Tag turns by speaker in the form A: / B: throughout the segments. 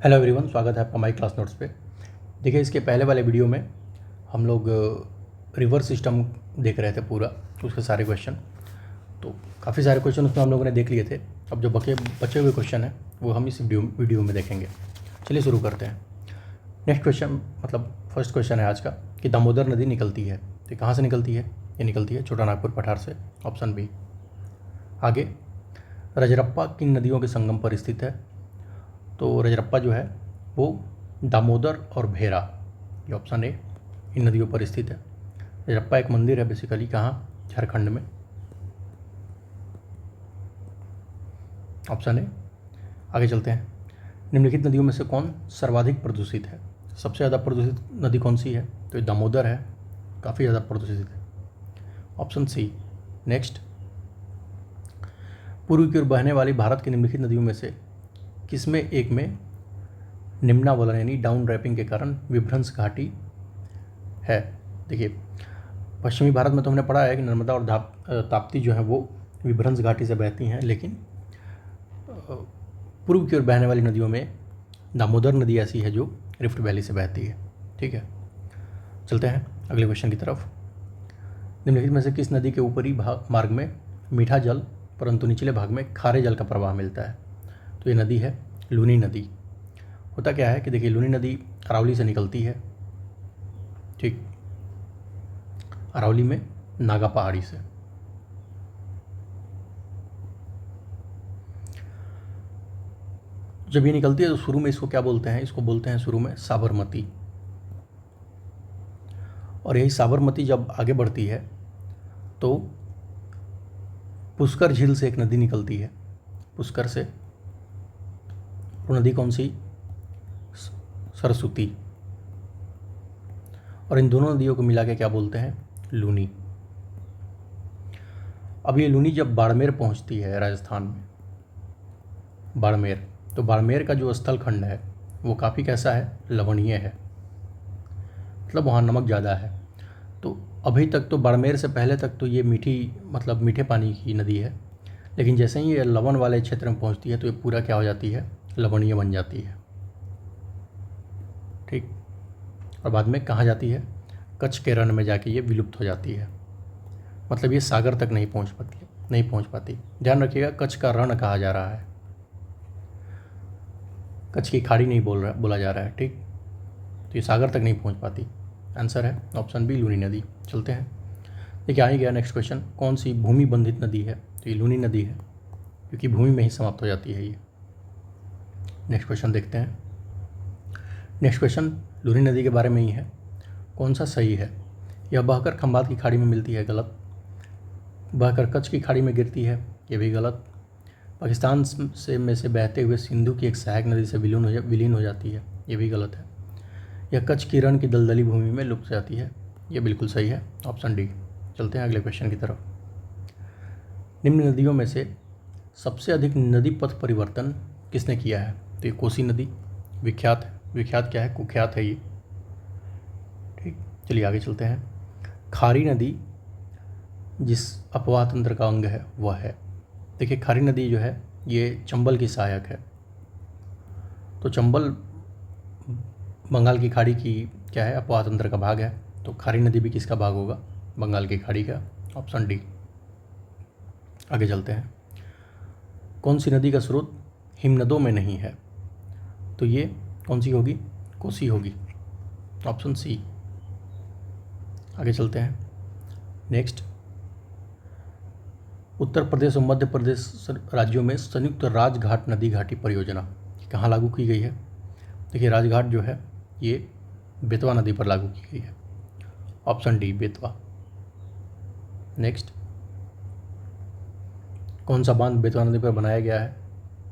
A: Hello everyone, स्वागत है आपका माई क्लास नोट्स पे। देखिए, इसके पहले वाले वीडियो में हम लोग रिवर सिस्टम देख रहे थे पूरा, उसके सारे क्वेश्चन। तो काफ़ी सारे क्वेश्चन उसमें हम लोगों ने देख लिए थे। अब जो बचे हुए क्वेश्चन हैं वो हम इस वीडियो में देखेंगे। चलिए शुरू करते हैं। नेक्स्ट क्वेश्चन मतलब फर्स्ट क्वेश्चन है आज का कि दामोदर नदी निकलती है, तो कहाँ से निकलती है? ये निकलती है छोटा नागपुर पठार से, ऑप्शन बी। आगे, रजरप्पा किन नदियों के संगम पर स्थित है? तो रजरप्पा जो है वो दामोदर और भेरा, ये ऑप्शन ए, इन नदियों पर स्थित है। रजरप्पा एक मंदिर है बेसिकली, कहाँ? झारखंड में, ऑप्शन ए। आगे चलते हैं। निम्नलिखित नदियों में से कौन सर्वाधिक प्रदूषित है? सबसे ज़्यादा प्रदूषित नदी कौन सी है? तो ये दामोदर है, काफ़ी ज़्यादा प्रदूषित है, ऑप्शन सी। नेक्स्ट, पूर्व की ओर बहने वाली भारत की निम्नलिखित नदियों में से किसमें एक में निम्नावलन यानी डाउन रैपिंग के कारण विभ्रंश घाटी है? देखिए, पश्चिमी भारत में तो हमने पढ़ा है कि नर्मदा और ताप्ती जो है वो विभ्रंश घाटी से बहती हैं, लेकिन पूर्व की ओर बहने वाली नदियों में दामोदर नदी ऐसी है जो रिफ्ट वैली से बहती है। ठीक है, चलते हैं अगले क्वेश्चन की तरफ। निम्नलिखित में से किस नदी के ऊपरी मार्ग में मीठा जल परंतु निचले भाग में खारे जल का प्रवाह मिलता है? तो ये नदी है लूनी नदी। होता क्या है कि देखिए, लूनी नदी अरावली से निकलती है, ठीक, अरावली में नागा पहाड़ी से। जब ये निकलती है तो शुरू में इसको क्या बोलते हैं? इसको बोलते हैं शुरू में साबरमती। और यही साबरमती जब आगे बढ़ती है तो पुष्कर झील से एक नदी निकलती है, पुष्कर से। वो नदी कौन सी? सरस्वती। और इन दोनों नदियों को मिला के क्या बोलते हैं? लूनी। अब ये लूनी जब बाड़मेर पहुंचती है राजस्थान में, बाड़मेर, तो बाड़मेर का जो स्थल खंड है वो काफ़ी कैसा है? लवणीय है, मतलब वहाँ नमक ज़्यादा है। तो अभी तक तो बाड़मेर से पहले तक तो ये मीठे पानी की नदी है, लेकिन जैसे ही ये लवण वाले क्षेत्र में पहुँचती है तो ये पूरा क्या हो जाती है? लवणीय बन जाती है, ठीक। और बाद में कहाँ जाती है? कच्छ के रण में जाके ये विलुप्त हो जाती है, मतलब ये सागर तक नहीं पहुँच पाती। ध्यान रखिएगा, कच्छ का रण कहा जा रहा है, कच्छ की खाड़ी नहीं बोला जा रहा है, ठीक। तो ये सागर तक नहीं पहुँच पाती। आंसर है ऑप्शन बी, लूनी नदी। चलते हैं। देखिए, आ ही गया नेक्स्ट क्वेश्चन। कौन सी भूमि बंधित नदी है? तो ये लूनी नदी है, क्योंकि भूमि में ही समाप्त हो जाती है ये। नेक्स्ट क्वेश्चन देखते हैं। नेक्स्ट क्वेश्चन लूनी नदी के बारे में ही है। कौन सा सही है? यह बहकर खंबात की खाड़ी में मिलती है, गलत। बहकर कच्छ की खाड़ी में गिरती है, ये भी गलत। पाकिस्तान में से बहते हुए सिंधु की एक सहायक नदी से विलीन हो जाती है, ये भी गलत है। यह कच्छ की रण की दलदली भूमि में लुप्त जाती है, ये बिल्कुल सही है, ऑप्शन डी। चलते हैं अगले क्वेश्चन की तरफ। निम्न नदियों में से सबसे अधिक नदी पथ परिवर्तन किसने किया है? तो ये कोसी नदी विख्यात है। विख्यात क्या है? कुख्यात है ये, ठीक। चलिए आगे चलते हैं। खारी नदी जिस अपवाह तंत्र का अंग है वह है? देखिए, खारी नदी जो है ये चंबल की सहायक है। तो चंबल बंगाल की खाड़ी की क्या है? अपवाह तंत्र का भाग है। तो खारी नदी भी किसका भाग होगा? बंगाल की खाड़ी का, ऑप्शन डी। आगे चलते हैं। कौन सी नदी का स्रोत हिमनदों में नहीं है? तो ये कौन सी होगी? कोसी होगी, ऑप्शन सी। आगे चलते हैं। नेक्स्ट, उत्तर प्रदेश और मध्य प्रदेश राज्यों में संयुक्त राजघाट नदी घाटी परियोजना कहाँ लागू की गई है? देखिए, राजघाट जो है ये बेतवा नदी पर लागू की गई है, ऑप्शन डी, बेतवा। नेक्स्ट, कौन सा बांध बेतवा नदी पर बनाया गया है?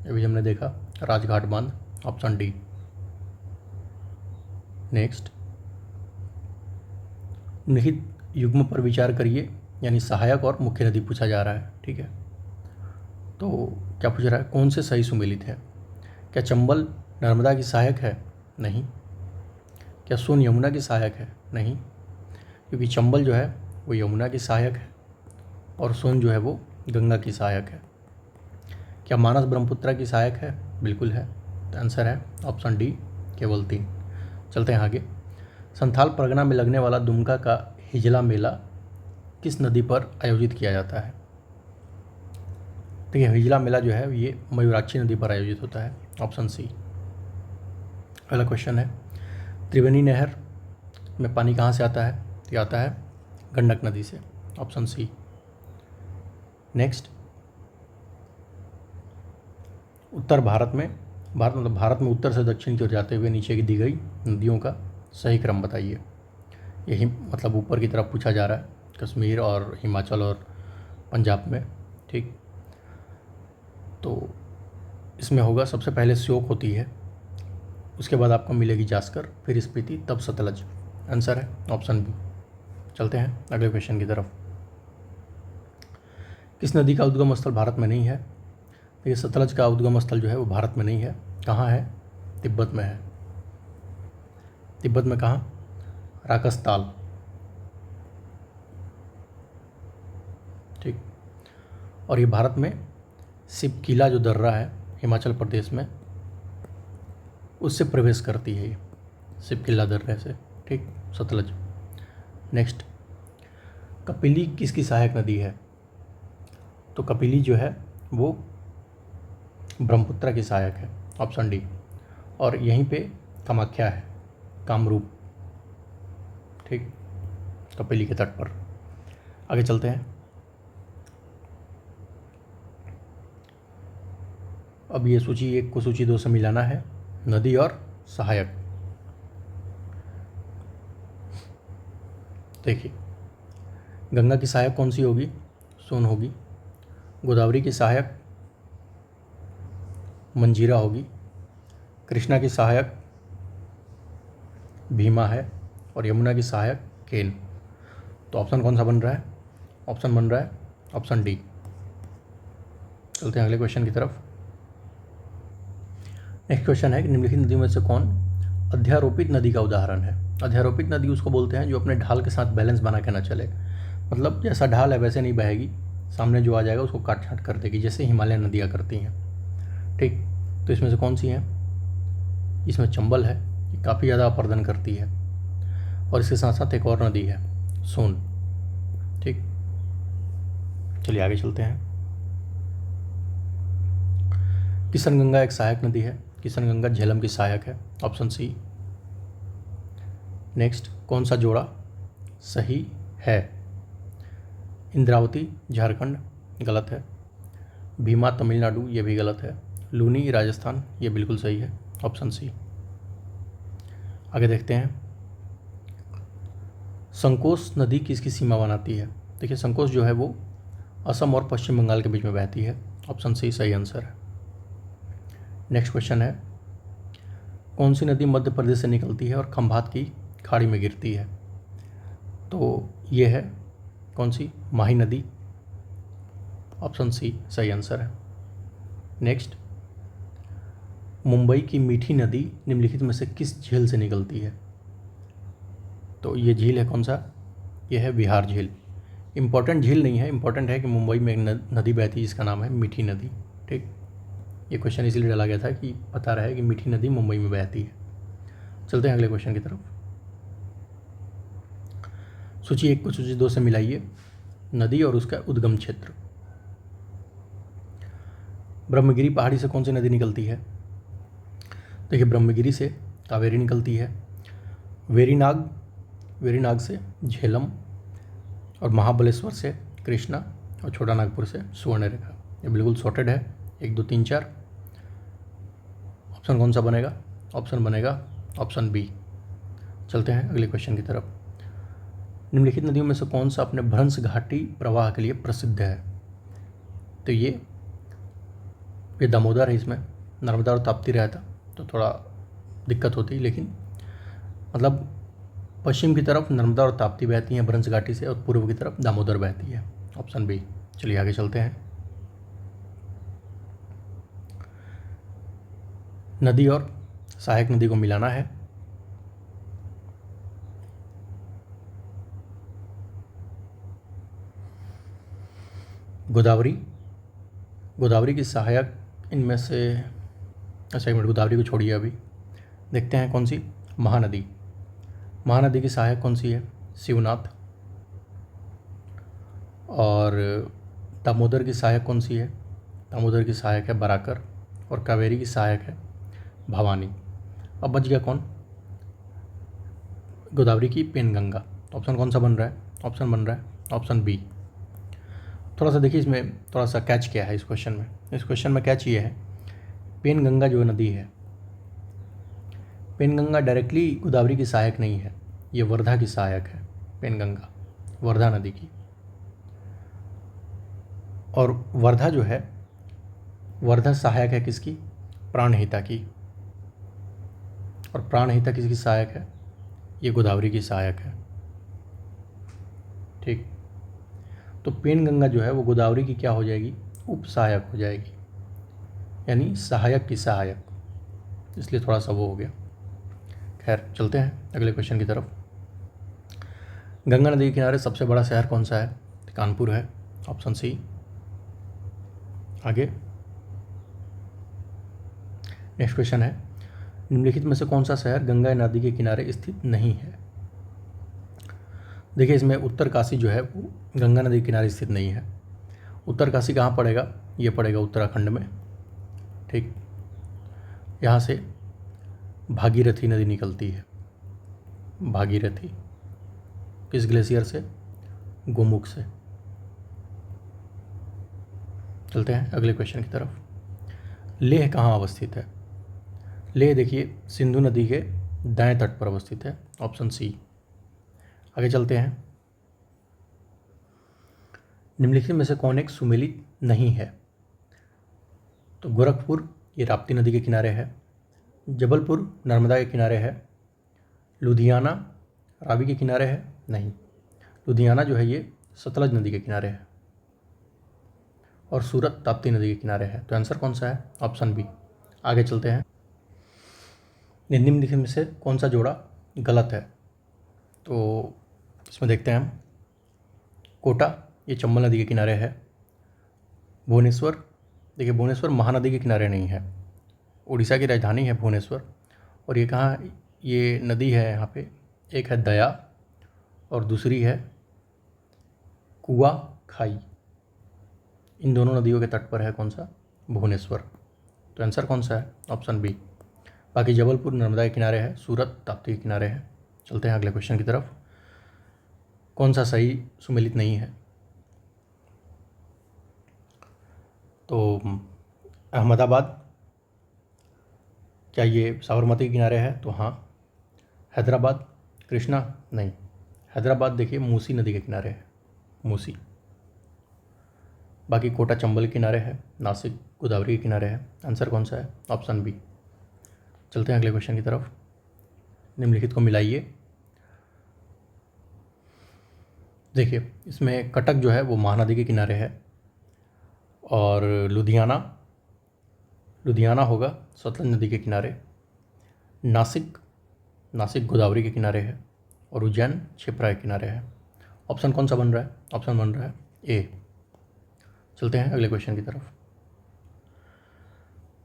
A: अभी हमने देखा, राजघाट बांध, ऑप्शन डी। नेक्स्ट, निहित युग्म पर विचार करिए, यानी सहायक और मुख्य नदी पूछा जा रहा है, ठीक है। तो क्या पूछ रहा है? कौन से सही सुमेलित है? क्या चंबल नर्मदा की सहायक है? नहीं। क्या सोन यमुना की सहायक है? नहीं, क्योंकि चंबल जो है वो यमुना की सहायक है और सोन जो है वो गंगा की सहायक है। क्या मानस ब्रह्मपुत्रा की सहायक है? बिल्कुल है। तो आंसर है ऑप्शन डी केवल 3। चलते हैं आगे। संथाल परगना में लगने वाला दुमका का हिजला मेला किस नदी पर आयोजित किया जाता है? देखिए हिजला मेला जो है ये मयूराक्षी नदी पर आयोजित होता है, ऑप्शन सी। अगला क्वेश्चन है, त्रिवेणी नहर में पानी कहाँ से आता है? तो ये आता है गंडक नदी से, ऑप्शन सी। नेक्स्ट, उत्तर भारत में भारत में उत्तर से दक्षिण की ओर जाते हुए नीचे की दी गई नदियों का सही क्रम बताइए। यही मतलब ऊपर की तरफ पूछा जा रहा है, कश्मीर और हिमाचल और पंजाब में, ठीक। तो इसमें होगा सबसे पहले श्योक होती है, उसके बाद आपको मिलेगी जास्कर, फिर स्पीति, तब सतलज। आंसर है ऑप्शन बी। चलते हैं अगले क्वेश्चन की तरफ। किस नदी का उद्गम स्थल भारत में नहीं है? देखिए सतलज का उद्गम स्थल जो है वो भारत में नहीं है। कहाँ है? तिब्बत में है। तिब्बत में कहाँ? राकसताल, ठीक। और ये भारत में सिपकिला जो दर्रा है हिमाचल प्रदेश में, उससे प्रवेश करती है ये सिपकिला दर्रे से, ठीक, सतलज। नेक्स्ट, कपिली किसकी सहायक नदी है? तो कपिली जो है वो ब्रह्मपुत्र की सहायक है, ऑप्शन डी। और यहीं पे कामाख्या है, कामरूप, ठीक, कपिली के तट पर। आगे चलते हैं। अब ये सूची 1 को सूची 2 से मिलाना है, नदी और सहायक। देखिए गंगा की सहायक कौन सी होगी? सोन होगी। गोदावरी की सहायक मंजीरा होगी। कृष्णा की सहायक भीमा है। और यमुना की सहायक केन। तो ऑप्शन कौन सा बन रहा है? ऑप्शन बन रहा है ऑप्शन डी। चलते हैं अगले क्वेश्चन की तरफ। नेक्स्ट क्वेश्चन है कि निम्नलिखित नदियों में से कौन अध्यारोपित नदी का उदाहरण है? अध्यारोपित नदी उसको बोलते हैं जो अपने ढाल के साथ बैलेंस बना के ना चले, मतलब जैसा ढाल है वैसे नहीं बहेगी, सामने जो आ जाएगा उसको काट छाट कर देगी, जैसे हिमालयन नदियाँ करती हैं, ठीक। तो इसमें से कौन सी हैं? इसमें चंबल है, ये काफ़ी ज़्यादा अपर्दन करती है। और इसके साथ साथ एक और नदी है सोन, ठीक। चलिए आगे चलते हैं। किशनगंगा एक सहायक नदी है। किशनगंगा झेलम की सहायक है, ऑप्शन सी। नेक्स्ट, कौन सा जोड़ा सही है? इंद्रावती झारखंड, गलत है। भीमा तमिलनाडु, ये भी गलत है। लूनी राजस्थान, ये बिल्कुल सही है, ऑप्शन सी। आगे देखते हैं। संकोश नदी किसकी सीमा बनाती है? देखिए संकोश जो है वो असम और पश्चिम बंगाल के बीच में बहती है, ऑप्शन सी सही आंसर है। नेक्स्ट क्वेश्चन है, कौन सी नदी मध्य प्रदेश से निकलती है और खंभात की खाड़ी में गिरती है? तो ये है कौन सी? माही नदी, ऑप्शन सी सही आंसर है। नेक्स्ट, मुंबई की मीठी नदी निम्नलिखित में से किस झील से निकलती है? तो ये झील है कौन सा? ये है बिहार झील। इम्पॉर्टेंट झील नहीं है, इम्पॉर्टेंट है कि मुंबई में एक नदी बहती है जिसका नाम है मीठी नदी, ठीक। ये क्वेश्चन इसलिए डाला गया था कि पता रहे कि मीठी नदी मुंबई में बहती है। चलते हैं अगले क्वेश्चन की तरफ। सूची 1 को सूची 2 से मिलाइए, नदी और उसका उद्गम क्षेत्र। ब्रह्मगिरी पहाड़ी से कौन सी नदी निकलती है? देखिए ब्रह्मगिरी से कावेरी निकलती है। वेरीनाग से झेलम, और महाबलेश्वर से कृष्णा, और छोटा नागपुर से सुवर्णरेखा। ये बिल्कुल सॉर्टेड है, 1 2 3 4। ऑप्शन कौन सा बनेगा? ऑप्शन बनेगा ऑप्शन बी। चलते हैं अगले क्वेश्चन की तरफ। निम्नलिखित नदियों में से कौन सा अपने भ्रंश घाटी प्रवाह के लिए प्रसिद्ध है? तो ये दामोदर है। इसमें नर्मदा और ताप्ती रहता तो थोड़ा दिक्कत होती, लेकिन मतलब पश्चिम की तरफ नर्मदा और ताप्ती बहती हैं भ्रंश घाटी से, और पूर्व की तरफ दामोदर बहती है, ऑप्शन बी। चलिए आगे चलते हैं। नदी और सहायक नदी को मिलाना है। गोदावरी की सहायक इनमें से अच्छा एक मिनट, गोदावरी को छोड़िए अभी, देखते हैं कौन सी। महानदी, महानदी की सहायक कौन सी है? शिवनाथ। और दामोदर की सहायक कौन सी है? दामोदर की सहायक है बराकर। और कावेरी की सहायक है भवानी। अब बच गया कौन? गोदावरी की पेनगंगा। ऑप्शन कौन सा बन रहा है? ऑप्शन बन रहा है ऑप्शन बी। थोड़ा सा देखिए इसमें थोड़ा सा कैच क्या है इस क्वेश्चन में। इस क्वेश्चन में कैच ये है, पेनगंगा जो नदी है, पेनगंगा डायरेक्टली गोदावरी की सहायक नहीं है, ये वर्धा की सहायक है। पेनगंगा वर्धा नदी की। और वर्धा जो है, वर्धा सहायक है किसकी? प्राणहिता की। और प्राणहिता किसकी सहायक है? ये गोदावरी की सहायक है। ठीक, तो पेनगंगा जो है वो गोदावरी की क्या हो जाएगी? उप सहायक हो जाएगी, यानी सहायक की सहायक, इसलिए थोड़ा सा वो हो गया। खैर चलते हैं अगले क्वेश्चन की तरफ। गंगा नदी के किनारे सबसे बड़ा शहर कौन सा है? कानपुर है, ऑप्शन सी। आगे नेक्स्ट क्वेश्चन है, निम्नलिखित में से कौन सा शहर गंगा नदी के किनारे स्थित नहीं है? देखिए इसमें उत्तरकाशी जो है वो गंगा नदी के किनारे स्थित नहीं है। उत्तरकाशी कहाँ पड़ेगा? ये पड़ेगा उत्तराखंड में। ठीक, यहाँ से भागीरथी नदी निकलती है। भागीरथी किस ग्लेशियर से? गोमुख से। चलते हैं अगले क्वेश्चन की तरफ। लेह कहाँ अवस्थित है? लेह देखिए सिंधु नदी के दाएं तट पर अवस्थित है, ऑप्शन सी। आगे चलते हैं, निम्नलिखित में से कौन एक सुमेलित नहीं है? तो गोरखपुर ये राप्ती नदी के किनारे है, जबलपुर नर्मदा के किनारे है, लुधियाना रावी के किनारे है, नहीं, लुधियाना जो है ये सतलज नदी के किनारे है, और सूरत ताप्ती नदी के किनारे है। तो आंसर कौन सा है? Option B. आगे चलते हैं, निम्नलिखित में से कौन सा जोड़ा गलत है? तो इसमें देखते हैं हम, कोटा ये चंबल नदी के किनारे है। भुवनेश्वर, देखिए भुवनेश्वर महानदी के किनारे नहीं है, उड़ीसा की राजधानी है भुवनेश्वर। और ये कहाँ, ये नदी है यहाँ पे, एक है दया और दूसरी है कुआ खाई। इन दोनों नदियों के तट पर है कौन सा? भुवनेश्वर। तो आंसर कौन सा है? Option B. बाकी जबलपुर नर्मदा के किनारे है, सूरत ताप्ती के किनारे है। चलते हैं अगले क्वेश्चन की तरफ। कौन सा सही सुमेलित नहीं है? तो अहमदाबाद, क्या ये साबरमती के किनारे है? तो हाँ। हैदराबाद कृष्णा, नहीं, हैदराबाद देखिए मूसी नदी के किनारे है, मूसी। बाकी कोटा चंबल के किनारे है, नासिक गोदावरी के किनारे है। आंसर कौन सा है? Option B. चलते हैं अगले क्वेश्चन की तरफ। निम्नलिखित को मिलाइए। देखिए इसमें कटक जो है वो महानदी के किनारे है, और लुधियाना, लुधियाना होगा सतलज नदी के किनारे। नासिक, नासिक गोदावरी के किनारे है, और उज्जैन क्षिप्रा के किनारे है। ऑप्शन कौन सा बन रहा है? ऑप्शन बन रहा है ए। चलते हैं अगले क्वेश्चन की तरफ।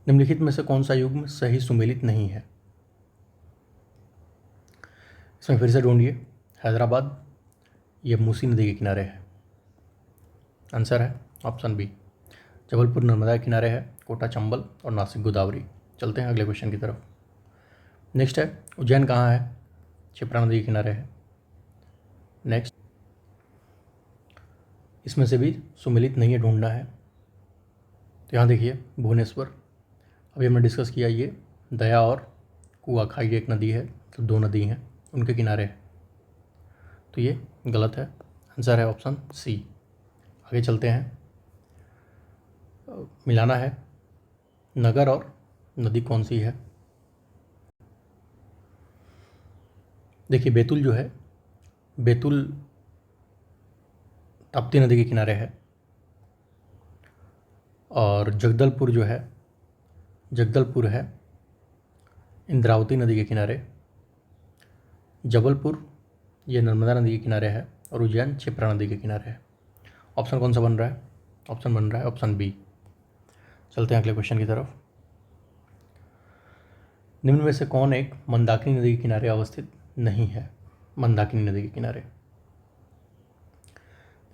A: निम्नलिखित में से कौन सा युग्म सही सुमेलित नहीं है? इसमें फिर से ढूंढिए। हैदराबाद ये मूसी नदी के किनारे है, आंसर है ऑप्शन बी। जबलपुर नर्मदा के किनारे है, कोटा चंबल और नासिक गोदावरी। चलते हैं अगले क्वेश्चन की तरफ। नेक्स्ट है, उज्जैन कहाँ है? क्षिप्रा नदी के किनारे है। नेक्स्ट, इसमें से भी सुमेलित नहीं है, ढूंढना है। तो यहाँ देखिए भुवनेश्वर, अभी हमने डिस्कस किया, ये दया और कुआखाई एक नदी है, तो दो नदी हैं उनके किनारे है, तो ये गलत है। आंसर है ऑप्शन सी। आगे चलते हैं, मिलाना है नगर और नदी कौन सी है। देखिए बैतूल जो है, बैतूल ताप्ती नदी के किनारे है, और जगदलपुर जो है, जगदलपुर है इंद्रावती नदी के किनारे। जबलपुर ये नर्मदा नदी के किनारे है, और उज्जैन क्षिप्रा नदी के किनारे है। ऑप्शन कौन सा बन रहा है? ऑप्शन बन रहा है ऑप्शन बी। चलते हैं अगले क्वेश्चन की तरफ। निम्न में से कौन एक मंदाकिनी नदी के किनारे अवस्थित नहीं है? मंदाकिनी नदी के किनारे,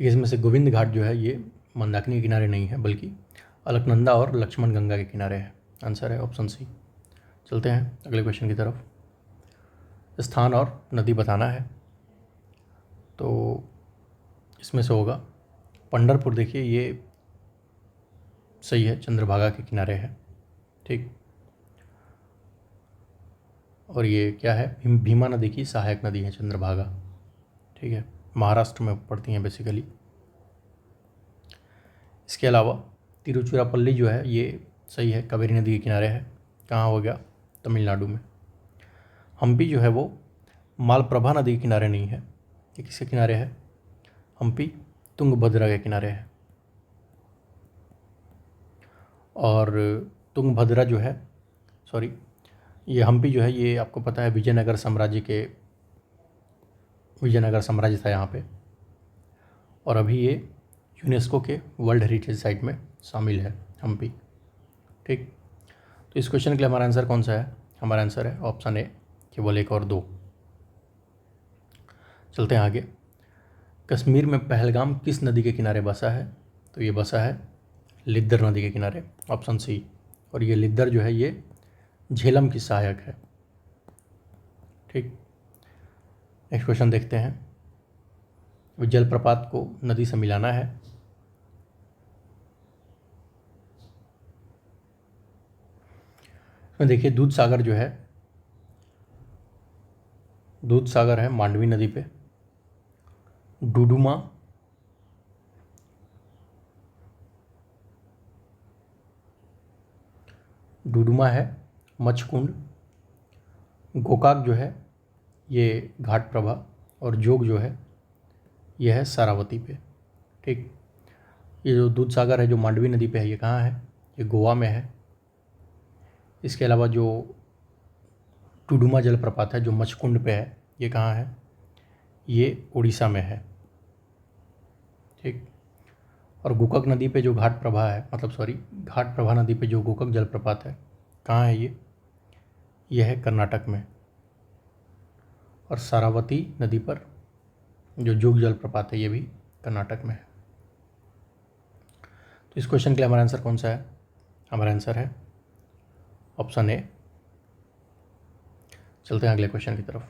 A: इसमें से गोविंद घाट जो है ये मंदाकिनी के किनारे नहीं है, बल्कि अलकनंदा और लक्ष्मण गंगा के किनारे है। आंसर है ऑप्शन सी। चलते हैं अगले क्वेश्चन की तरफ। स्थान और नदी बताना है, तो इसमें से होगा पंढरपुर। देखिए ये सही है, चंद्रभागा के किनारे है, ठीक। और ये क्या है? भीमा नदी की सहायक नदी है चंद्रभागा, ठीक है, महाराष्ट्र में पड़ती हैं बेसिकली। इसके अलावा तिरुचिरापल्ली जो है ये सही है, कावेरी नदी के किनारे है। कहाँ हो गया? तमिलनाडु में। हम्पी जो है वो मालप्रभा नदी के किनारे नहीं है। ये किसके किनारे है? हम्पी तुंगभद्रा के किनारे है। और तुंगभद्रा जो है, सॉरी, ये हम्पी जो है ये आपको पता है विजयनगर साम्राज्य था यहाँ पे, और अभी ये यूनेस्को के वर्ल्ड हेरिटेज साइट में शामिल है हम्पी, ठीक। तो इस क्वेश्चन के लिए हमारा आंसर कौन सा है? हमारा आंसर है ऑप्शन ए, केवल 1 और 2। चलते हैं आगे। कश्मीर में पहलगाम किस नदी के किनारे बसा है? तो ये बसा है लिद्दर नदी के किनारे, ऑप्शन सी। और ये लिद्दर जो है ये झेलम की सहायक है, ठीक। नेक्स्ट क्वेश्चन देखते हैं। जलप्रपात को नदी से मिलाना है। इसमें देखिए दूध सागर जो है, दूध सागर है मांडवी नदी पे। डुडुमा है मच्छकुंड। गोकाक जो है ये घाट प्रभा, और जोग जो है ये है सारावती पे, ठीक। ये जो दूध सागर है जो मांडवी नदी पे है, ये कहाँ है? ये गोवा में है। इसके अलावा जो डुडुमा जलप्रपात है जो मच्छकुंड पे है, ये कहाँ है? ये उड़ीसा में है, ठीक। और गोकाक नदी पे जो घाट प्रभा है, घाट प्रभा नदी पे जो गोकाक जलप्रपात है, कहाँ है ये? यह है कर्नाटक में। और सारावती नदी पर जो जोग जलप्रपात है ये भी कर्नाटक में है। तो इस क्वेश्चन के लिए हमारा आंसर कौन सा है? हमारा आंसर है ऑप्शन ए। चलते हैं अगले क्वेश्चन की तरफ।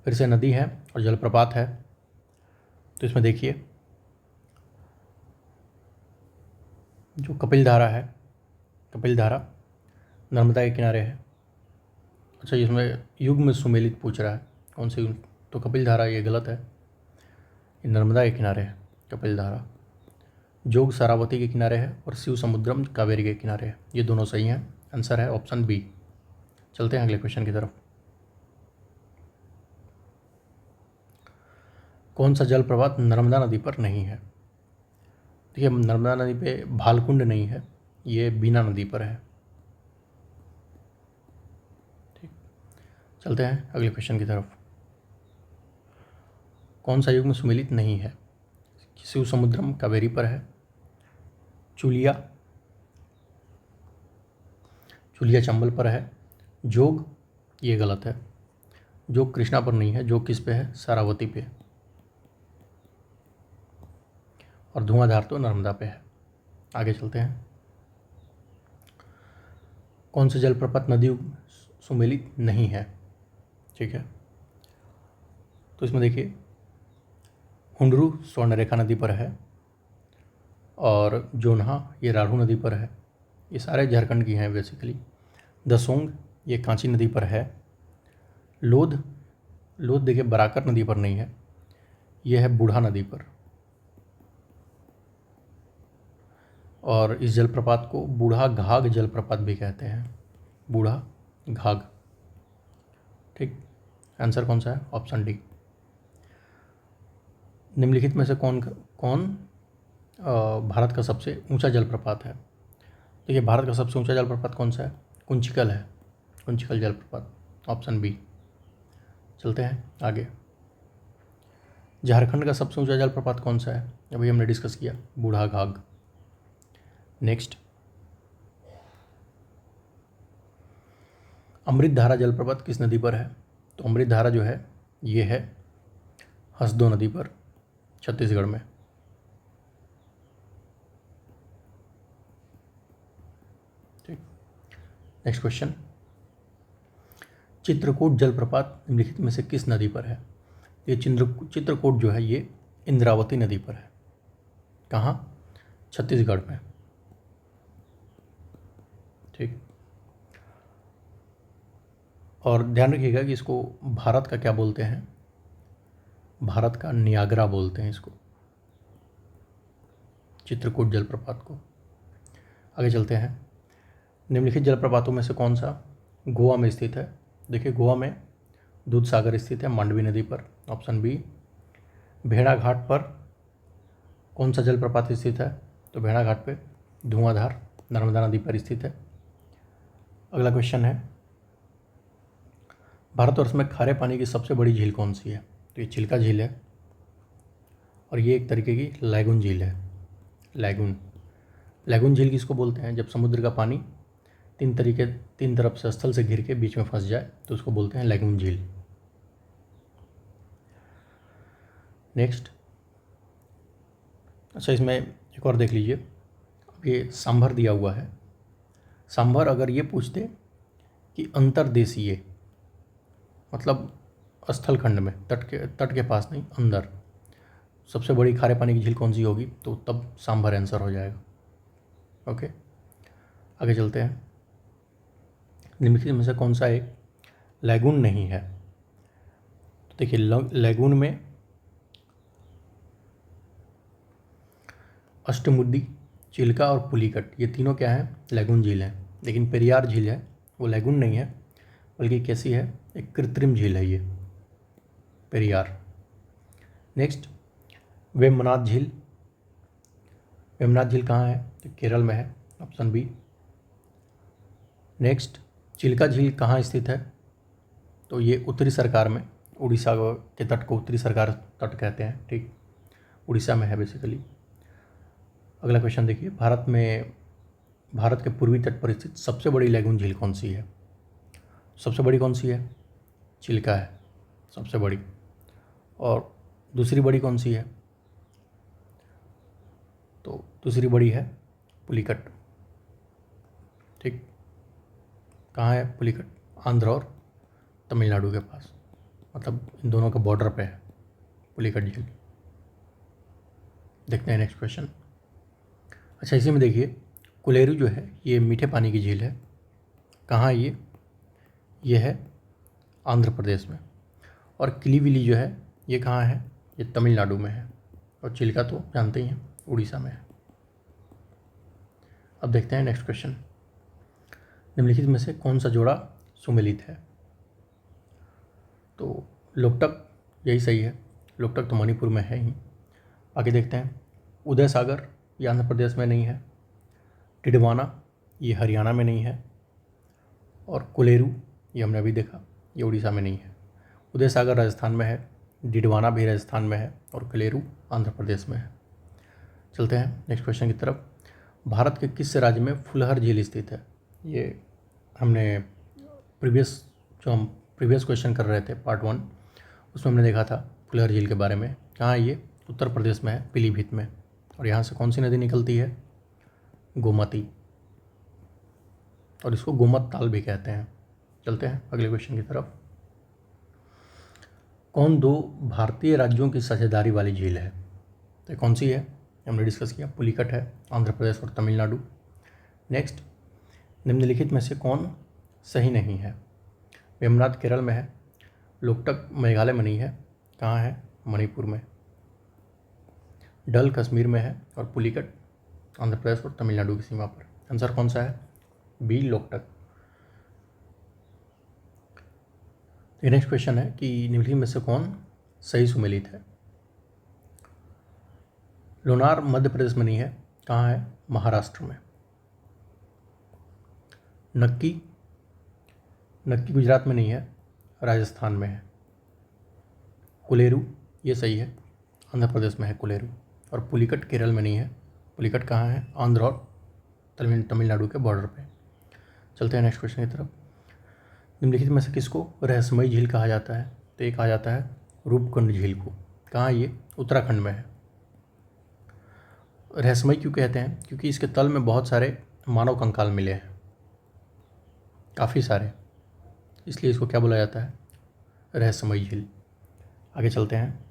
A: फिर से नदी है और जलप्रपात है, तो इसमें देखिए जो कपिल धारा है, कपिल धारा नर्मदा के किनारे है। अच्छा, इसमें युग में सुमेलित पूछ रहा है, कौन से युग? तो कपिल धारा ये गलत है, ये नर्मदा के किनारे है कपिल धारा। जोग सारावती के किनारे है, और शिव समुद्रम कावेरी के किनारे है। ये दोनों सही हैं। आंसर है ऑप्शन बी। चलते हैं अगले क्वेश्चन की तरफ। कौन सा जलप्रपात नर्मदा नदी पर नहीं है? देखिए नर्मदा नदी पे भालकुंड नहीं है, ये बीना नदी पर है, ठीक। चलते हैं अगले क्वेश्चन की तरफ। कौन सा युग में सुमेलित नहीं है? शिव समुद्रम कावेरी पर है। चुलिया चंबल पर है। जोग ये गलत है, जोग कृष्णा पर नहीं है। जोग किस पे है? सारावती पे। और धुआंधार तो नर्मदा पे है। आगे चलते हैं। कौन से जलप्रपात नदी सुमेलित नहीं है? ठीक है, तो इसमें देखिए हुंडरू स्वर्णरेखा नदी पर है, और जोन्हा ये राढ़ू नदी पर है। ये सारे झारखंड की हैं बेसिकली। दसोंग ये कांची नदी पर है। लोध देखिए बराकर नदी पर नहीं है, ये है बूढ़ा नदी पर। और इस जलप्रपात को बूढ़ा घाघ जलप्रपात भी कहते हैं, बूढ़ा घाघ, ठीक। आंसर कौन सा है? Option D. निम्नलिखित में से कौन भारत का सबसे ऊंचा जलप्रपात है? देखिए भारत का सबसे ऊंचा जलप्रपात कौन सा है? कुंचिकल है, कुंचिकल जलप्रपात, ऑप्शन बी। चलते हैं आगे। झारखंड का सबसे ऊंचा जलप्रपात कौन सा है? अभी हमने डिस्कस किया, बूढ़ा घाघ। नेक्स्ट, अमृत धारा जलप्रपात किस नदी पर है? तो अमृत धारा जो है ये है हसदो नदी पर, छत्तीसगढ़ में। ठीक, नेक्स्ट क्वेश्चन, चित्रकूट जलप्रपात निम्नलिखित में से किस नदी पर है? ये चित्रकूट जो है ये इंद्रावती नदी पर है। कहाँ? छत्तीसगढ़ में। ठीक, और ध्यान रखिएगा कि इसको भारत का क्या बोलते हैं? भारत का नियाग्रा बोलते हैं इसको, चित्रकूट जलप्रपात को। आगे चलते हैं, निम्नलिखित जलप्रपातों में से कौन सा गोवा में स्थित है? देखिए, गोवा में दूध सागर स्थित है, मांडवी नदी पर, ऑप्शन बी। भेड़ाघाट पर कौन सा जलप्रपात स्थित है? तो भेड़ाघाट पे धुआंधार नर्मदा नदी पर स्थित है। अगला क्वेश्चन है, भारतवर्ष में खारे पानी की सबसे बड़ी झील कौन सी है? तो ये चिल्का झील है, और ये एक तरीके की लैगून झील है। लैगून झील किसको बोलते हैं? जब समुद्र का पानी तीन तरफ से स्थल से घिर के बीच में फंस जाए तो उसको बोलते हैं लैगून झील। नेक्स्ट, अच्छा इसमें एक और देख लीजिए, अब ये सांभर दिया हुआ है। सांभर अगर ये पूछते कि अंतर्देशीय, मतलब स्थलखंड में, तट के पास नहीं, अंदर सबसे बड़ी खारे पानी की झील कौन सी होगी, तो तब सांभर आंसर हो जाएगा। ओके, आगे चलते हैं, निम्नलिखित में से कौन सा एक लैगून नहीं है? तो देखिए, लैगून में अष्टमुडी, चिल्का और पुलिकट, ये तीनों क्या है? लैगून झील हैं। लेकिन पेरियार झील है वो लैगून नहीं है, बल्कि कैसी है? एक कृत्रिम झील है ये पेरियार। नेक्स्ट, वेम्बनाथ झील। वेम्बनाथ झील कहाँ है? तो केरल में है, ऑप्शन बी। नेक्स्ट, चिल्का झील कहाँ स्थित है? तो ये उत्तरी सरकार में, उड़ीसा के तट को उत्तरी सरकार तट कहते हैं। ठीक, उड़ीसा में है बेसिकली। अगला क्वेश्चन देखिए, भारत के पूर्वी तट पर स्थित सबसे बड़ी लैगून झील कौन सी है? सबसे बड़ी कौन सी है? चिल्का है सबसे बड़ी। और दूसरी बड़ी कौन सी है? तो दूसरी बड़ी है पुलिकट। ठीक, कहाँ है पुलिकट? आंध्र और तमिलनाडु के पास, मतलब इन दोनों के बॉर्डर पे है पुलिकट झील। देखते हैं नेक्स्ट क्वेश्चन। अच्छा, इसी में देखिए, कोलेरू जो है ये मीठे पानी की झील है। कहाँ है ये है आंध्र प्रदेश में। और किलीविली जो है ये कहाँ है? ये तमिलनाडु में है। और चिल्का तो जानते ही हैं, उड़ीसा में है। अब देखते हैं नेक्स्ट क्वेश्चन, निम्नलिखित में से कौन सा जोड़ा सुमेलित है? तो लोकटक यही सही है, लोकटक तो मणिपुर में है ही। आगे देखते हैं, उदय सागर ये आंध्र प्रदेश में नहीं है, टिडवाना ये हरियाणा में नहीं है, और कोलेरू ये हमने अभी देखा ये उड़ीसा में नहीं है। उदय सागर राजस्थान में है, डिडवाना भी राजस्थान में है, और कोलेरू आंध्र प्रदेश में है। चलते हैं नेक्स्ट क्वेश्चन की तरफ। भारत के किस राज्य में फुलहर झील स्थित है? ये हमने हम प्रीवियस क्वेश्चन कर रहे थे पार्ट 1, उसमें हमने देखा था फुलहर झील के बारे में। कहाँ है ये? उत्तर प्रदेश में है, पीलीभीत में। और यहाँ से कौन सी नदी निकलती है? गोमती, और इसको गोमत ताल भी कहते हैं। चलते हैं अगले क्वेश्चन की तरफ। कौन दो भारतीय राज्यों की साझेदारी वाली झील है? तो कौन सी है? हमने डिस्कस किया, पुलिकट है, आंध्र प्रदेश और तमिलनाडु। नेक्स्ट, निम्नलिखित में से कौन सही नहीं है? वेम्बनाथ केरल में है, लोकटक मेघालय में नहीं है, कहाँ है? मणिपुर में। डल कश्मीर में है, और पुलिकट आंध्र प्रदेश और तमिलनाडु की सीमा पर। आंसर कौन सा है? बी, लोकटक। नेक्स्ट क्वेश्चन है कि निम्नलिखित में से कौन सही सुमेलित है? लोनार मध्य प्रदेश में नहीं है, कहाँ है? महाराष्ट्र में। नक्की गुजरात में नहीं है, राजस्थान में है। कोलेरू ये सही है, आंध्र प्रदेश में है कोलेरू। और पुलिकट केरल में नहीं है, पुलिकट कहाँ है? आंध्र और तमिलनाडु के बॉर्डर पे। चलते हैं नेक्स्ट क्वेश्चन की तरफ। निम्नलिखित में से किसको रहस्यमयी झील कहा जाता है? तो ये कहा जाता है रूपकुंड झील को। कहाँ ये? उत्तराखंड में है। रहस्यमयी क्यों कहते हैं? क्योंकि इसके तल में बहुत सारे मानव कंकाल मिले हैं, काफ़ी सारे, इसलिए इसको क्या बोला जाता है? रहस्यमयी झील। आगे चलते हैं।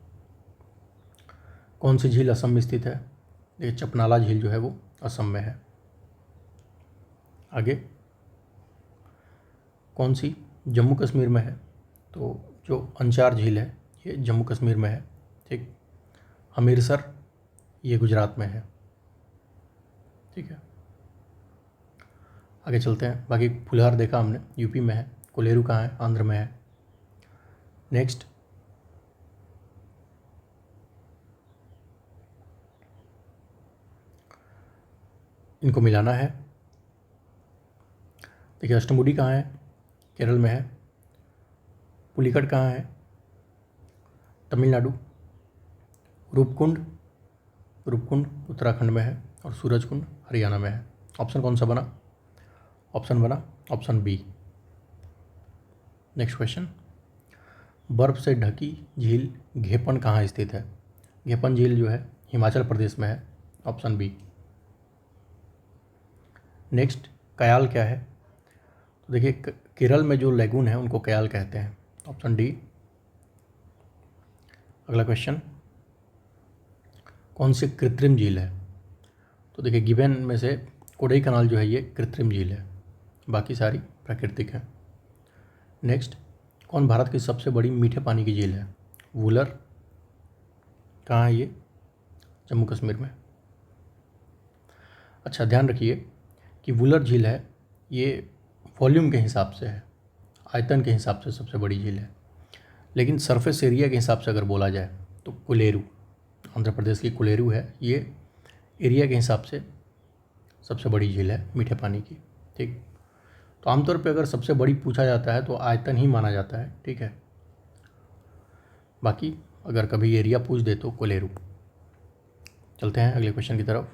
A: कौन सी झील असम में स्थित है? देखिए चपनाला झील जो है वो असम में है। आगे कौन सी जम्मू कश्मीर में है? तो जो अंचार झील है ये जम्मू कश्मीर में है। ठीक। हमीरसर ये गुजरात में है। ठीक है, आगे चलते हैं। बाकी फुलहार देखा हमने, यूपी में है। कोलेरू कहाँ है? आंध्र में है। नेक्स्ट, इनको मिलाना है। देखिए अष्टमुडी कहाँ है? केरल में है। पुलिकट कहाँ है? तमिलनाडु। रूपकुंड, रूपकुंड उत्तराखंड में है। और सूरजकुंड हरियाणा में है। ऑप्शन कौन सा बना? ऑप्शन बना ऑप्शन बी। नेक्स्ट क्वेश्चन, बर्फ से ढकी झील घेपन कहाँ स्थित है? घेपन झील जो है हिमाचल प्रदेश में है। Option B. नेक्स्ट, कयाल क्या है? तो देखिए केरल में जो लेगून है उनको कयाल कहते हैं। Option D. अगला क्वेश्चन, कौन सी कृत्रिम झील है? तो देखिए गिबन में से कोडई कनाल जो है ये कृत्रिम झील है, बाकी सारी प्राकृतिक है। नेक्स्ट, कौन भारत की सबसे बड़ी मीठे पानी की झील है? वुलर। कहाँ है ये? जम्मू कश्मीर में। अच्छा ध्यान रखिए कि वुलर झील है ये वॉल्यूम के हिसाब से है, आयतन के हिसाब से सबसे बड़ी झील है। लेकिन सरफेस एरिया के हिसाब से अगर बोला जाए तो कोलेरू, आंध्र प्रदेश की कोलेरू है ये एरिया के हिसाब से सबसे बड़ी झील है मीठे पानी की। ठीक, तो आमतौर पे अगर सबसे बड़ी पूछा जाता है तो आयतन ही माना जाता है। ठीक है, बाकी अगर कभी एरिया पूछ दे तो कोलेरू। चलते हैं अगले क्वेश्चन की तरफ।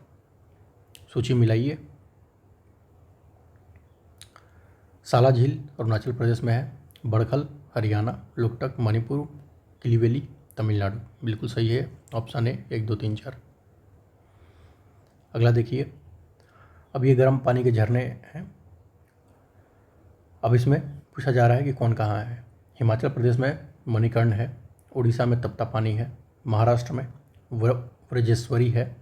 A: सूची मिलाइए। साला झील अरुणाचल प्रदेश में है। बड़खल हरियाणा, लोकटक मणिपुर, किलीवेली तमिलनाडु। बिल्कुल सही है, ऑप्शन ए 1 2 3 4। अगला देखिए, अब ये गर्म पानी के झरने हैं। अब इसमें पूछा जा रहा है कि कौन कहाँ है। हिमाचल प्रदेश में मणिकर्ण है, उड़ीसा में तप्ता पानी है, महाराष्ट्र में व्रजेश्वरी है,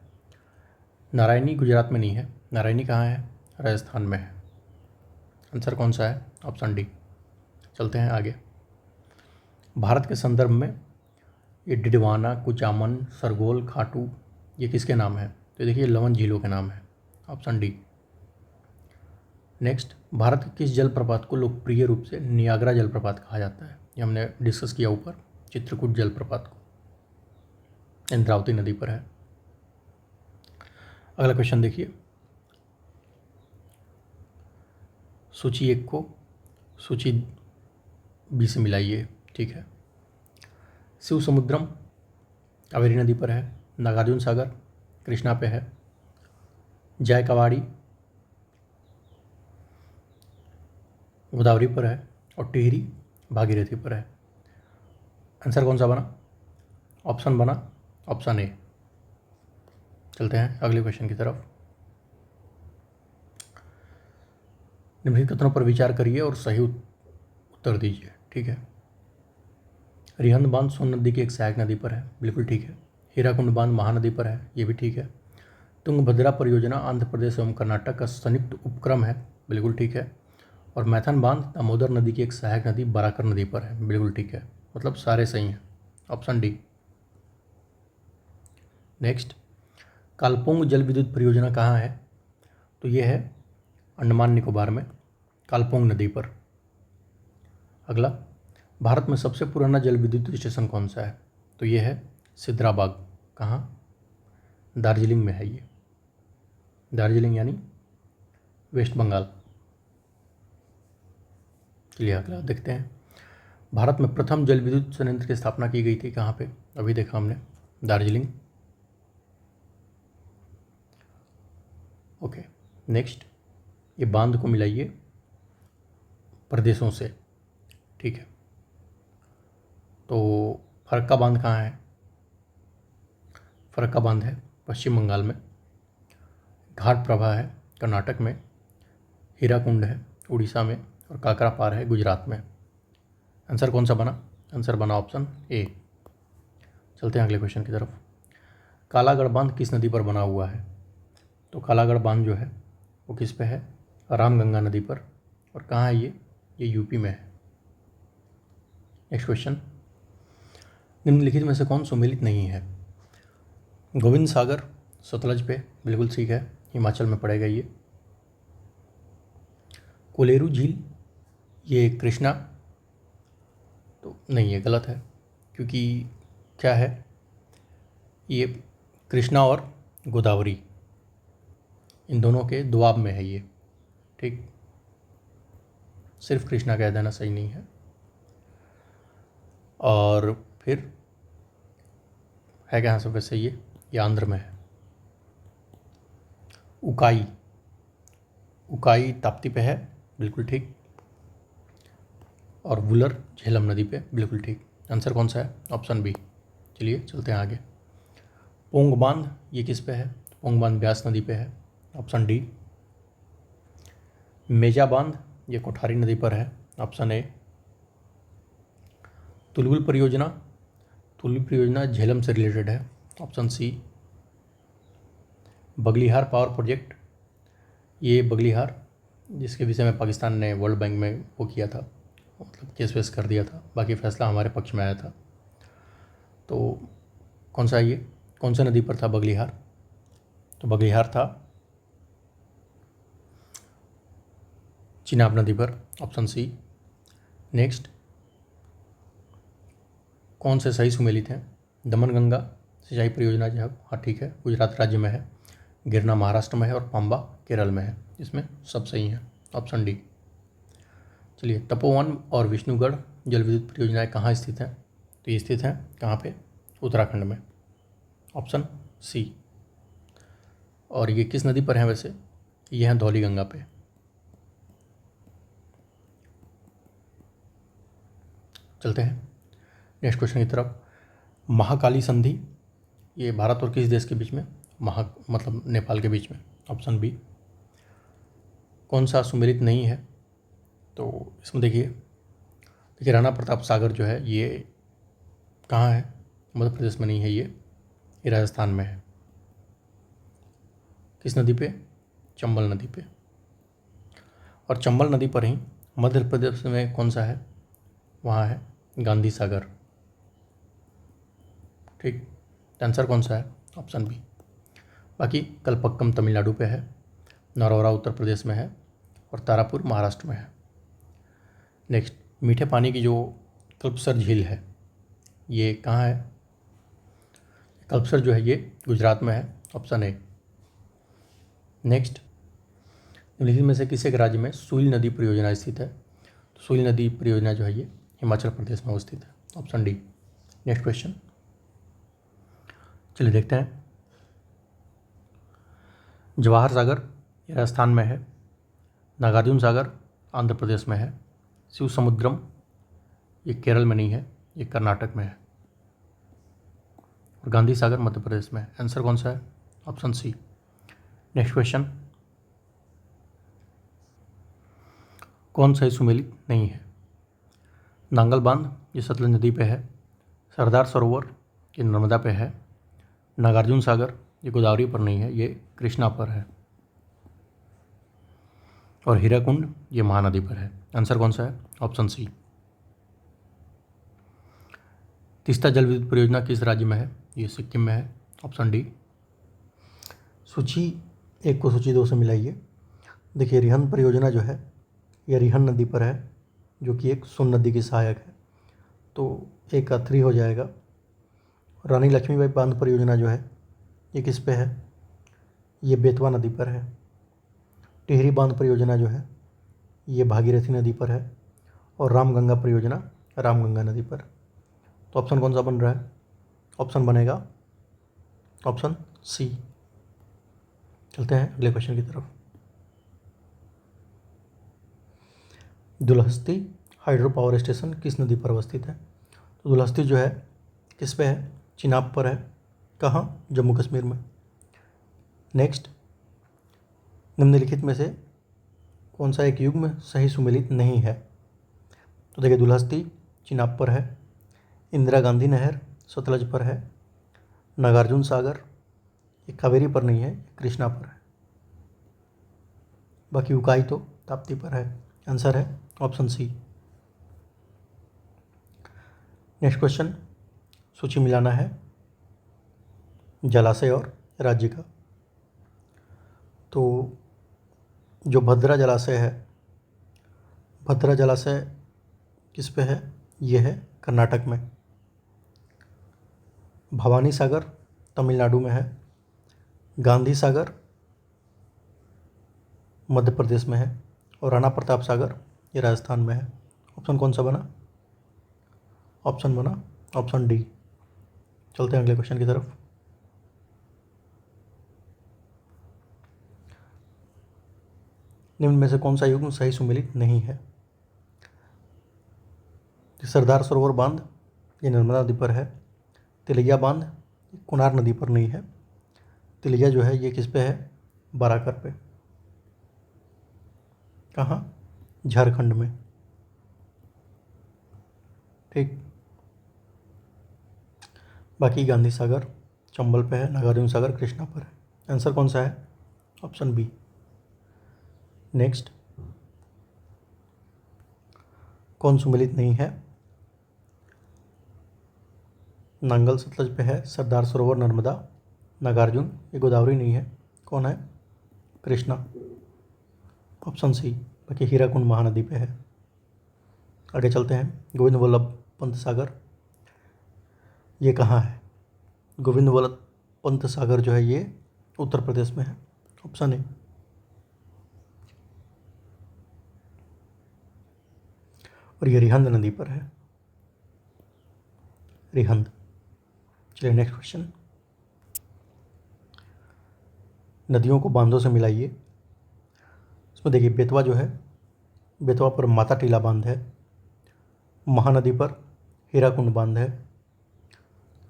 A: नारायणी गुजरात में नहीं है। नारायणी कहाँ है? राजस्थान में है। आंसर कौन सा है? Option D. चलते हैं आगे। भारत के संदर्भ में ये डिडवाना, कुचामन, सरगोल, खाटू ये किसके नाम है? तो देखिए लवन झीलों के नाम है। Option D. नेक्स्ट, भारत के किस जलप्रपात को लोकप्रिय रूप से नियाग्रा जलप्रपात कहा जाता है? ये हमने डिस्कस किया ऊपर, चित्रकूट जलप्रपात को, इंद्रावती नदी पर है। अगला क्वेश्चन देखिए, सूची 1 को सूची बी से मिलाइए। ठीक है, शिव समुद्रम कावेरी नदी पर है, नागार्जुन सागर कृष्णा पे है, जायकवाड़ी गोदावरी पर है, और टिहरी भागीरथी पर है। आंसर कौन सा बना? ऑप्शन बना ऑप्शन ए। चलते हैं अगले क्वेश्चन की तरफ। निम्नलिखित कथनों पर विचार करिए और सही उत्तर दीजिए। ठीक है, रिहंद बांध सोन नदी की एक सहायक नदी पर है। बिल्कुल ठीक है। हीराकुंड बांध महानदी पर है। ये भी ठीक है। तुंगभद्रा परियोजना आंध्र प्रदेश एवं कर्नाटक का संयुक्त उपक्रम है। बिल्कुल ठीक है। और मैथन बांध दामोदर नदी की एक सहायक नदी बराकर नदी पर है। बिल्कुल ठीक है, मतलब सारे सही हैं। Option D. नेक्स्ट, कालपोंग जल विद्युत परियोजना कहाँ है? तो ये है अंडमान निकोबार में, कालपोंग नदी पर। अगला, भारत में सबसे पुराना जल विद्युत स्टेशन कौन सा है? तो ये है सिद्राबाग। कहाँ? दार्जिलिंग में है ये। दार्जिलिंग यानी वेस्ट बंगाल। चलिए अगला देखते हैं। भारत में प्रथम जल विद्युत संयंत्र की स्थापना की गई थी कहाँ पे? अभी देखा हमने, दार्जिलिंग। ओके, नेक्स्ट, ये बांध को मिलाइए प्रदेशों से। ठीक है। तो फरक्का बांध कहाँ है? फरक्का बांध है पश्चिम बंगाल में। घाट प्रभा है कर्नाटक में। हीराकुंड है उड़ीसा में। और काकरा पार है गुजरात में। आंसर कौन सा बना? आंसर बना ऑप्शन ए। चलते हैं अगले क्वेश्चन की तरफ। कालागढ़ बांध किस नदी पर बना हुआ है? तो कालागढ़ बांध जो है वो किस पे है? रामगंगा नदी पर। और कहाँ है ये यूपी में है। नेक्स्ट क्वेश्चन, निम्नलिखित में से कौन सुमेलित नहीं है? गोविंद सागर सतलज पे, बिल्कुल ठीक है, हिमाचल में पड़ेगा ये। कोलेरू झील ये कृष्णा, तो नहीं, ये गलत है, क्योंकि क्या है, ये कृष्णा और गोदावरी इन दोनों के दुआब में है ये, ठीक। सिर्फ कृष्णा कह देना सही नहीं है। और फिर है कहाँ से वैसे ये आंध्र में है। उकाई ताप्ती पे है, बिल्कुल ठीक। और वुलर झेलम नदी पे, बिल्कुल ठीक। आंसर कौन सा है? Option B. चलिए चलते हैं आगे। पोंग बांध ये किस पे है? पोंग बांध ब्यास नदी पे है, ऑप्शन डी। मेजा बांध ये कोठारी नदी पर है, ऑप्शन ए। तुलुल परियोजना झेलम से रिलेटेड है, option C. Baglihar power project, ये बगलिहार जिसके विषय में पाकिस्तान ने वर्ल्ड बैंक में वो किया था, मतलब केस वेस कर दिया था, बाकी फैसला हमारे पक्ष में आया था। तो कौन सा ये कौन सा नदी पर था बगलिहार? तो बगलिहार था चिनाब नदी पर, ऑप्शन सी। नेक्स्ट, कौन से सही सुमेलित हैं? दमनगंगा सिंचाई परियोजना जो है, हाँ ठीक है, गुजरात राज्य में है। गिरना महाराष्ट्र में है और पंबा केरल में है। इसमें सब सही हैं, ऑप्शन डी। चलिए, तपोवन और विष्णुगढ़ जल विद्युत परियोजनाएँ कहाँ स्थित हैं? तो ये स्थित हैं कहाँ पे? उत्तराखंड में, ऑप्शन सी। और ये किस नदी पर हैं वैसे? ये हैं धौली गंगा पे। चलते हैं नेक्स्ट क्वेश्चन की तरफ। महाकाली संधि ये भारत और किस देश के बीच में? मतलब नेपाल के बीच में, ऑप्शन बी। कौन सा सुमेलित नहीं है? तो इसमें देखिए राणा प्रताप सागर जो है ये कहाँ है? मध्य प्रदेश में नहीं है, ये राजस्थान में है। किस नदी पे? चंबल नदी पे। और चंबल नदी पर ही मध्य प्रदेश में कौन सा है? वहाँ है गांधी सागर, ठीक। आंसर कौन सा है? Option B. बाकी कलपक्कम तमिलनाडु पे है, नरौरा उत्तर प्रदेश में है और तारापुर महाराष्ट्र में है। नेक्स्ट, मीठे पानी की जो कल्पसर झील है ये कहाँ है? कल्पसर जो है ये गुजरात में है, ऑप्शन ए। नेक्स्ट, निम्नलिखित में से किस एक राज्य में सुइल नदी परियोजना स्थित है? तो सुइल नदी परियोजना जो है ये हिमाचल प्रदेश में स्थित है, ऑप्शन डी। नेक्स्ट क्वेश्चन, चलिए देखते हैं। जवाहर सागर ये राजस्थान में है। नागार्जुन सागर आंध्र प्रदेश में है। शिव समुद्रम ये केरल में नहीं है, ये कर्नाटक में है। और गांधी सागर मध्य प्रदेश में है। आंसर कौन सा है? ऑप्शन सी। नेक्स्ट क्वेश्चन, कौन सा सुमेलित नहीं है? नांगल बांध ये सतलज नदी पे है। सरदार सरोवर ये नर्मदा पे है। नागार्जुन सागर ये गोदावरी पर नहीं है, ये कृष्णा पर है। और हीराकुंड ये महानदी पर है। आंसर कौन सा है? ऑप्शन सी। तीस्ता जल विद्युत परियोजना किस राज्य में है? ये सिक्किम में है, ऑप्शन डी। सूची 1 को सूची 2 से मिलाइए। देखिए, रिहंद परियोजना जो है यह रिहंद नदी पर है, जो कि एक सोन नदी की सहायक है, तो एक का 3 हो जाएगा। रानी लक्ष्मीबाई बांध परियोजना जो है ये किस पे है? ये बेतवा नदी पर है। टिहरी बांध परियोजना जो है ये भागीरथी नदी पर है। और रामगंगा परियोजना रामगंगा नदी पर। तो ऑप्शन कौन सा बन रहा है? ऑप्शन बनेगा ऑप्शन सी। चलते हैं अगले क्वेश्चन की तरफ। दुलहस्ती हाइड्रो पावर स्टेशन किस नदी पर अवस्थित है? तो दुलहस्ती जो है किस पे है? चिनाब पर है। कहाँ? जम्मू कश्मीर में। नेक्स्ट, निम्नलिखित में से कौन सा एक युग्म सही सुमेलित नहीं है? तो देखिए, दुलहस्ती चिनाब पर है, इंदिरा गांधी नहर सतलज पर है, नागार्जुन सागर ये कावेरी पर नहीं है, कृष्णा पर है। बाकी उकाई तो ताप्ती पर है। आंसर है ऑप्शन सी। नेक्स्ट क्वेश्चन, सूची मिलाना है जलाशय और राज्य का। तो जो भद्रा जलाशय है, भद्रा जलाशय किस पे है? ये है कर्नाटक में। भवानी सागर तमिलनाडु में है। गांधी सागर मध्य प्रदेश में है। और राणा प्रताप सागर ये राजस्थान में है। ऑप्शन कौन सा बना? ऑप्शन बना ऑप्शन डी। चलते हैं अगले क्वेश्चन की तरफ। निम्न में से कौन सा युग्म सही सुमेलित नहीं है? सरदार सरोवर बांध ये नर्मदा नदी पर है। तिलैया बांध कुनार नदी पर नहीं है। तिलैया जो है ये किस पे है? बाराकर पे। कहाँ? झारखंड में। ठीक। बाकी गांधी सागर चंबल पे है, नागार्जुन सागर कृष्णा पर है। आंसर कौन सा है? Option B. नेक्स्ट, कौन सुमेलित नहीं है? नांगल सतलज पे है, सरदार सरोवर नर्मदा, नागार्जुन ये गोदावरी नहीं है। कौन है? कृष्णा। Option C. बाकी हीराकुंड महानदी पे है। आगे चलते हैं, गोविंद वल्लभ पंत सागर ये कहाँ है? गोविंद वल्लभ पंत सागर जो है ये उत्तर प्रदेश में है। Option A. और ये रिहंद नदी पर है, रिहंद। चलिए नेक्स्ट क्वेश्चन, नदियों को बांधों से मिलाइए। इसमें देखिए, बेतवा जो है, बेतवा पर माता टीला बांध है। महानदी पर हीराकुंड बांध है।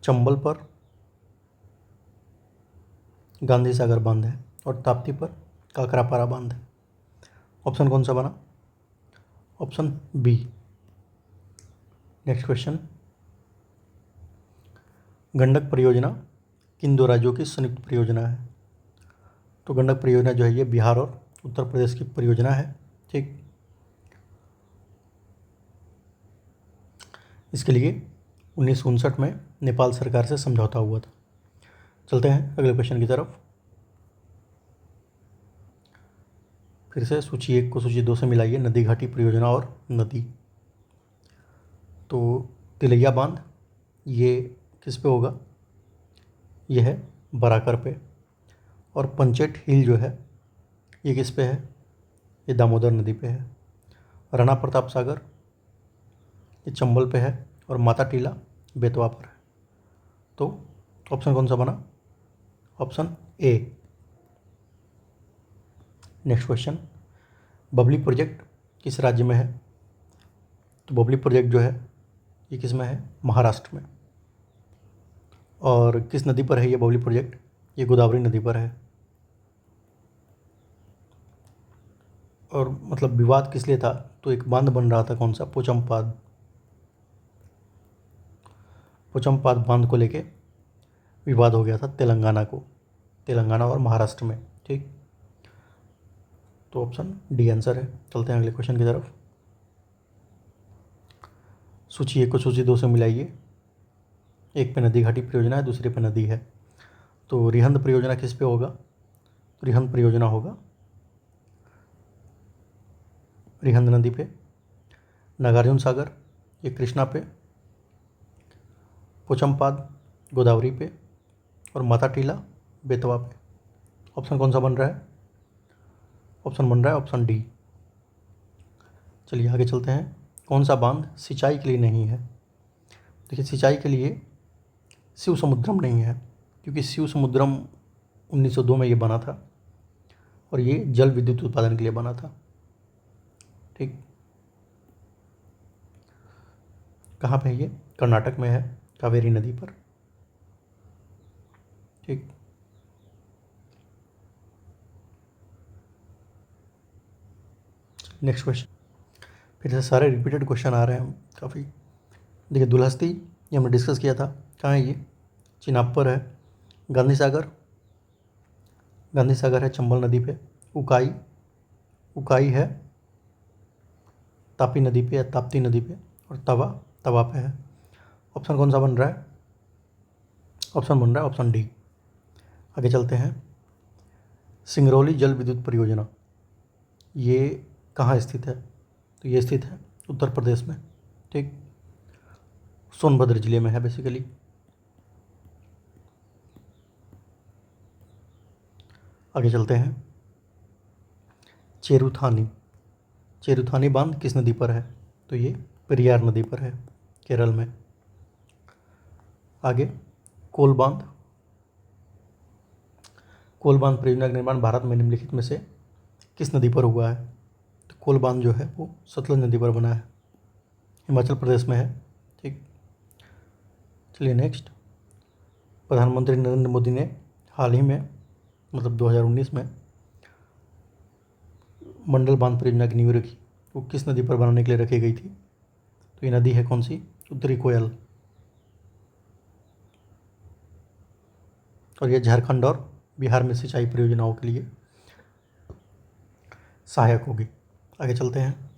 A: चंबल पर गांधी सागर बांध है। और ताप्ती पर काकरापारा बांध है। ऑप्शन कौन सा बना? Option B. Next question, Gandak परियोजना किन दो राज्यों की संयुक्त परियोजना है? तो गंडक परियोजना जो है ये बिहार और उत्तर प्रदेश की परियोजना है। ठीक। इसके लिए 1959 में नेपाल सरकार से समझौता हुआ था। चलते हैं अगले क्वेश्चन की तरफ। फिर से सूची 1 को सूची 2 से मिलाइए, नदी घाटी परियोजना और नदी। तो तिलैया बांध ये किस पे होगा? ये है बराकर पे। और पंचेट हिल जो है ये किस पे है? ये दामोदर नदी पे है। राणा प्रताप सागर ये चंबल पे है। और माता टीला बेतवा पर है। तो ऑप्शन कौन सा बना? Option A. Next question, Babli project किस राज्य में है? तो बबली प्रोजेक्ट जो है ये किस में है? महाराष्ट्र में। और किस नदी पर है ये बबली प्रोजेक्ट? ये गोदावरी नदी पर है। और मतलब विवाद किस लिए था? तो एक बांध बन रहा था, कौन सा? पोचमपाद। पोचमपाद बांध को लेके विवाद हो गया था तेलंगाना और महाराष्ट्र में। ठीक। तो ऑप्शन डी आंसर है। चलते हैं अगले क्वेश्चन की तरफ। सूची 1 को सूची 2 से मिलाइए। एक पे नदी घाटी परियोजना है, दूसरे पे नदी है। तो रिहंद परियोजना किस पे होगा? तो रिहंद परियोजना होगा रिहंद नदी पे। नागार्जुन सागर ये कृष्णा पे। पोचमपाद गोदावरी पे। और माता टीला बेतवा पे। ऑप्शन कौन सा बन रहा है? ऑप्शन बन रहा है ऑप्शन डी। चलिए आगे चलते हैं। कौन सा बांध सिंचाई के लिए नहीं है? देखिए, सिंचाई के लिए शिव समुद्रम नहीं है, क्योंकि शिव समुद्रम 1902 में ये बना था और ये जल विद्युत उत्पादन के लिए बना था। ठीक। कहाँ पे है ये? कर्नाटक में है, कावेरी नदी पर। ठीक, नेक्स्ट क्वेश्चन। फिर से सारे रिपीटेड क्वेश्चन आ रहे हैं काफ़ी। देखिए, दुलहस्ती ये हमने डिस्कस किया था, कहाँ है ये? चिनाब पर है। गांधी सागर, गांधी सागर है चंबल नदी पे। उकाई, उकाई है तापी नदी पे या ताप्ती नदी पे। और तवा, तवा पे है। ऑप्शन कौन सा बन रहा है? ऑप्शन बन रहा है ऑप्शन डी। आगे चलते हैं। सिंगरौली जल विद्युत परियोजना ये कहाँ स्थित है? तो ये स्थित है उत्तर प्रदेश में। ठीक, सोनभद्र जिले में है बेसिकली। आगे चलते हैं। चेरुथानी, चेरुथानी बांध किस नदी पर है? तो ये पेरियार नदी पर है, केरल में। आगे, कोल बांध, कोल बांध परियोजना का निर्माण भारत में निम्नलिखित में से किस नदी पर हुआ है? तो कोल बांध जो है वो सतलज नदी पर बना है, हिमाचल प्रदेश में है। ठीक, चलिए नेक्स्ट। प्रधानमंत्री नरेंद्र मोदी ने हाल ही में मतलब 2019 में मंडल बांध परियोजना की नींव रखी, वो किस नदी पर बनाने के लिए रखी गई थी? तो ये नदी है कौन सी? उत्तरी कोयल। और ये झारखंड और बिहार में सिंचाई परियोजनाओं के लिए सहायक होगी। आगे चलते हैं।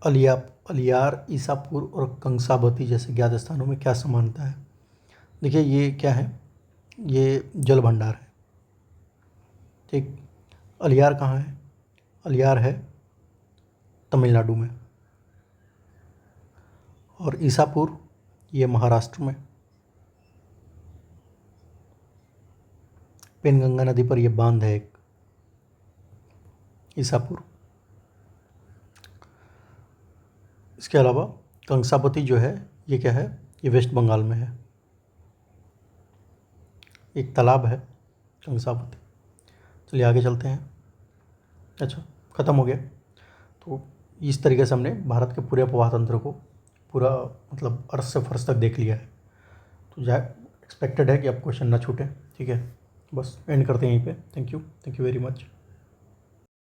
A: अलियार, ईसापुर और कंसाबती जैसे ज्ञात स्थानों में क्या समानता है? देखिए, ये क्या है? ये जल भंडार है। ठीक, अलियार कहाँ है? अलियार है तमिलनाडु में। और ईसापुर ये महाराष्ट्र में। पेनगंगा नदी पर यह बांध है एक, ईसापुर। इसके अलावा कंसाबती जो है ये क्या है? ये वेस्ट बंगाल में है, एक तालाब है कंसाबती। चलिए आगे चलते हैं। अच्छा, ख़त्म हो गया। तो इस तरीके से हमने भारत के पूरे अपवाह तंत्र को पूरा मतलब अर्थ से फर्श तक देख लिया है। तो एक्सपेक्टेड है कि अब क्वेश्चन ना छूटे। ठीक है, बस एंड करते हैं यहीं पे। Thank you very much.